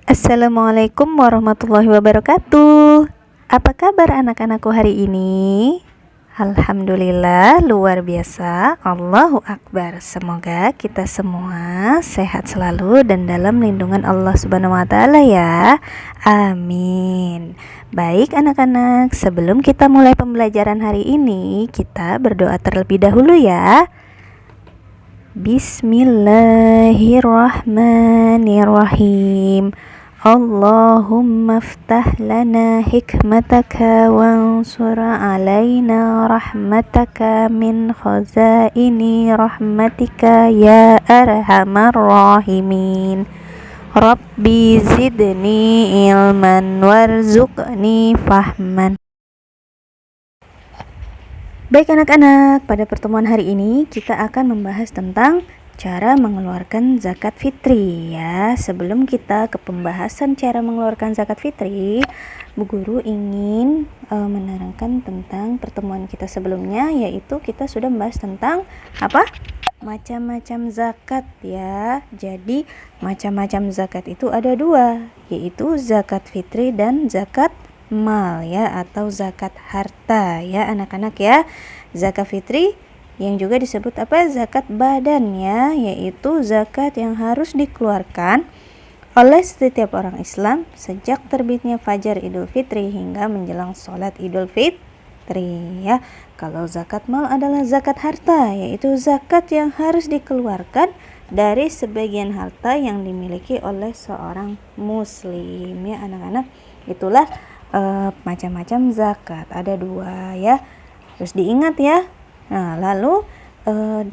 Assalamualaikum warahmatullahi wabarakatuh. Apa kabar anak-anakku hari ini? Alhamdulillah, luar biasa. Allahu Akbar. Semoga kita semua sehat selalu dan dalam lindungan Allah Subhanahu wa taala ya. Amin. Baik anak-anak, sebelum kita mulai pembelajaran hari ini, kita berdoa terlebih dahulu ya. Bismillahirrahmanirrahim. Allahumma ftah lana hikmataka wansur alaina rahmataka min khazaini rahmatika ya arhamar rahimin. Rabbi zidni ilman warzuqni fahman. Baik anak-anak, pada pertemuan hari ini kita akan membahas tentang cara mengeluarkan zakat fitri ya. Sebelum kita ke pembahasan cara mengeluarkan zakat fitri, Bu Guru ingin menerangkan tentang pertemuan kita sebelumnya, yaitu kita sudah membahas tentang apa? Macam-macam zakat ya. Jadi macam-macam zakat itu ada dua, yaitu zakat fitri dan zakat mal ya, atau zakat harta ya anak-anak ya. Zakat fitri yang juga disebut apa? Zakat badan ya, yaitu zakat yang harus dikeluarkan oleh setiap orang Islam sejak terbitnya fajar Idul Fitri hingga menjelang sholat Idul Fitri ya. Kalau zakat mal adalah zakat harta, yaitu zakat yang harus dikeluarkan dari sebagian harta yang dimiliki oleh seorang muslim ya anak-anak. Itulah macam-macam zakat, ada dua ya, terus diingat ya. Nah lalu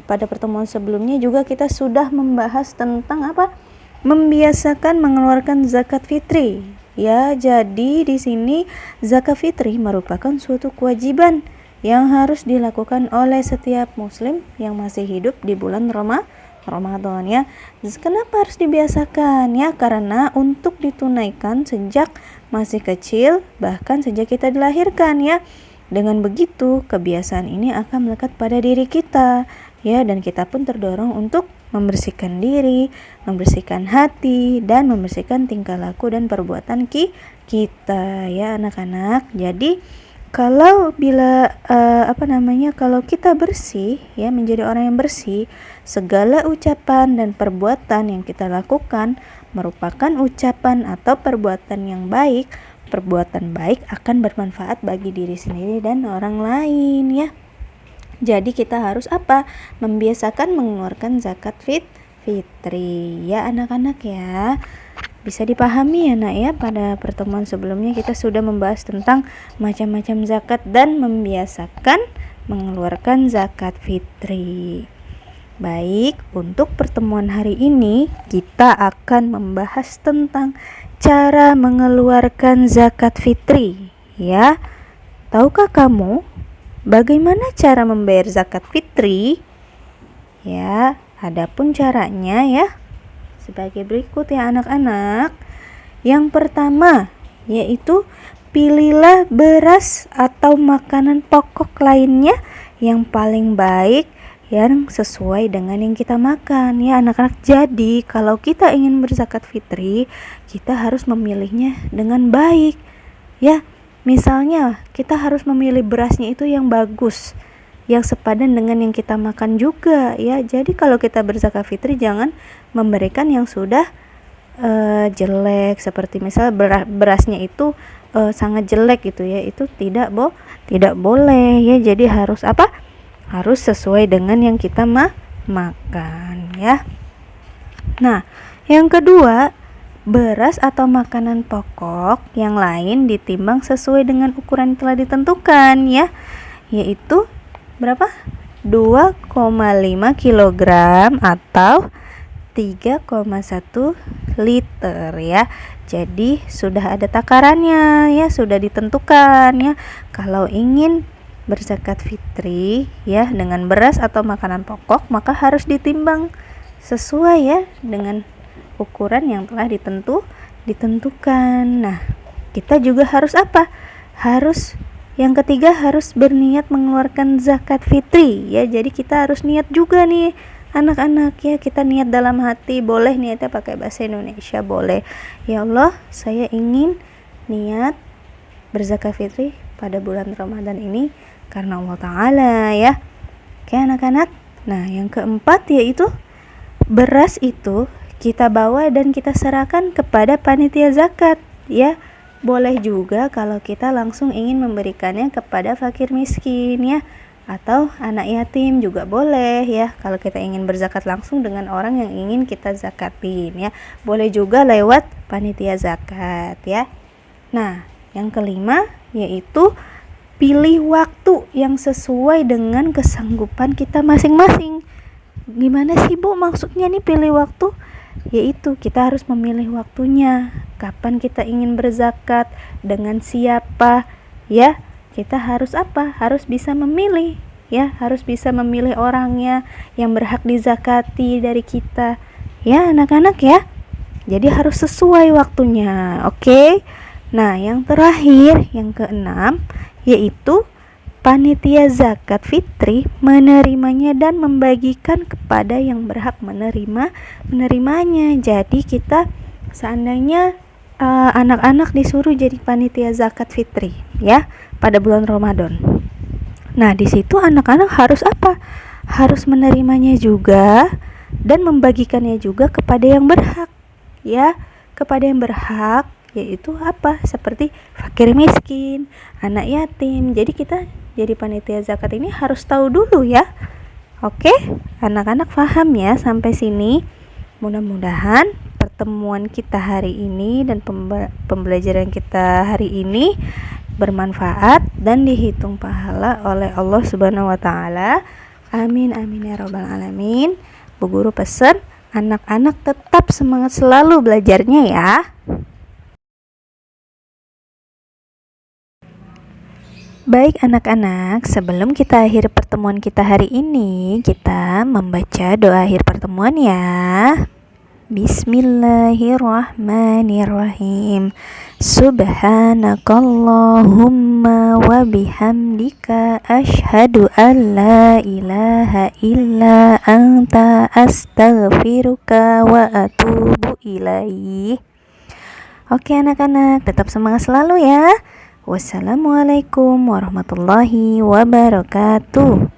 pada pertemuan sebelumnya juga kita sudah membahas tentang apa? Membiasakan mengeluarkan zakat fitri ya. Jadi di sini zakat fitri merupakan suatu kewajiban yang harus dilakukan oleh setiap muslim yang masih hidup di bulan Ramadan ya. Kenapa harus dibiasakan ya? Karena untuk ditunaikan sejak masih kecil, bahkan sejak kita dilahirkan ya. Dengan begitu, kebiasaan ini akan melekat pada diri kita ya, dan kita pun terdorong untuk membersihkan diri, membersihkan hati, dan membersihkan tingkah laku dan perbuatan kita ya anak-anak. Jadi kalau kalau kita bersih ya, menjadi orang yang bersih, segala ucapan dan perbuatan yang kita lakukan merupakan ucapan atau perbuatan yang baik. Perbuatan baik akan bermanfaat bagi diri sendiri dan orang lain ya. Jadi kita harus apa? Membiasakan mengeluarkan zakat fitri ya anak-anak ya. Bisa dipahami ya nak ya, pada pertemuan sebelumnya kita sudah membahas tentang macam-macam zakat dan membiasakan mengeluarkan zakat fitri. Baik, untuk pertemuan hari ini kita akan membahas tentang cara mengeluarkan zakat fitri ya. Tahukah kamu bagaimana cara membayar zakat fitri? Ya, adapun caranya ya sebagai berikut ya anak-anak. Yang pertama yaitu pilihlah beras atau makanan pokok lainnya yang paling baik yang sesuai dengan yang kita makan ya anak-anak. Jadi kalau kita ingin berzakat fitri, kita harus memilihnya dengan baik ya. Misalnya kita harus memilih berasnya itu yang bagus, yang sepadan dengan yang kita makan juga ya. Jadi kalau kita berzakat fitri jangan memberikan yang sudah jelek, seperti misal berasnya itu sangat jelek gitu ya, itu tidak boleh ya. Jadi harus apa? Harus sesuai dengan yang kita makan ya. Nah, yang kedua, beras atau makanan pokok yang lain ditimbang sesuai dengan ukuran yang telah ditentukan ya, yaitu berapa? 2,5 kg atau 3,1 liter ya. Jadi sudah ada takarannya ya, sudah ditentukan ya. Kalau ingin berzakat fitri ya dengan beras atau makanan pokok, maka harus ditimbang sesuai ya dengan ukuran yang telah ditentukan. Nah, kita juga harus apa? Harus yang ketiga harus berniat mengeluarkan zakat fitri ya. Jadi kita harus niat juga nih anak-anak ya, kita niat dalam hati, boleh niatnya pakai bahasa Indonesia, boleh. Ya Allah, saya ingin niat berzakat fitri pada bulan Ramadan ini karena Allah Ta'ala ya. Oke anak-anak. Nah yang keempat yaitu beras itu kita bawa dan kita serahkan kepada panitia zakat ya. Boleh juga kalau kita langsung ingin memberikannya kepada fakir miskin ya, atau anak yatim juga boleh ya. Kalau kita ingin berzakat langsung dengan orang yang ingin kita zakatin ya, boleh juga lewat panitia zakat ya. Nah yang kelima yaitu pilih waktu yang sesuai dengan kesanggupan kita masing-masing. Gimana sih Bu maksudnya nih pilih waktu? Yaitu kita harus memilih waktunya, kapan kita ingin berzakat, dengan siapa ya. Kita harus apa? Harus bisa memilih ya, harus bisa memilih orangnya yang berhak dizakati dari kita ya anak-anak ya. Jadi harus sesuai waktunya. Oke. Nah yang terakhir yang keenam yaitu panitia zakat fitri menerimanya dan membagikan kepada yang berhak menerimanya. Jadi kita seandainya anak-anak disuruh jadi panitia zakat fitri ya pada bulan Ramadan. Nah di situ anak-anak harus apa? Harus menerimanya juga dan membagikannya juga kepada yang berhak ya, kepada yang berhak, yaitu apa? Seperti fakir miskin, anak yatim. Jadi kita jadi panitia zakat ini harus tahu dulu ya. Oke, anak-anak paham ya sampai sini? Mudah-mudahan pertemuan kita hari ini dan pembelajaran kita hari ini bermanfaat dan dihitung pahala oleh Allah Subhanahu wa taala. Amin amin ya rabbal alamin. Bu guru pesan anak-anak tetap semangat selalu belajarnya ya. Baik anak-anak, sebelum kita akhiri pertemuan kita hari ini, kita membaca doa akhir pertemuan ya. Bismillahirrahmanirrahim. Subhanakallahumma wa bihamdika asyhadu an la ilaha illa anta astaghfiruka wa atubu ilaih. Oke anak-anak, tetap semangat selalu ya. Wassalamualaikum warahmatullahi wabarakatuh.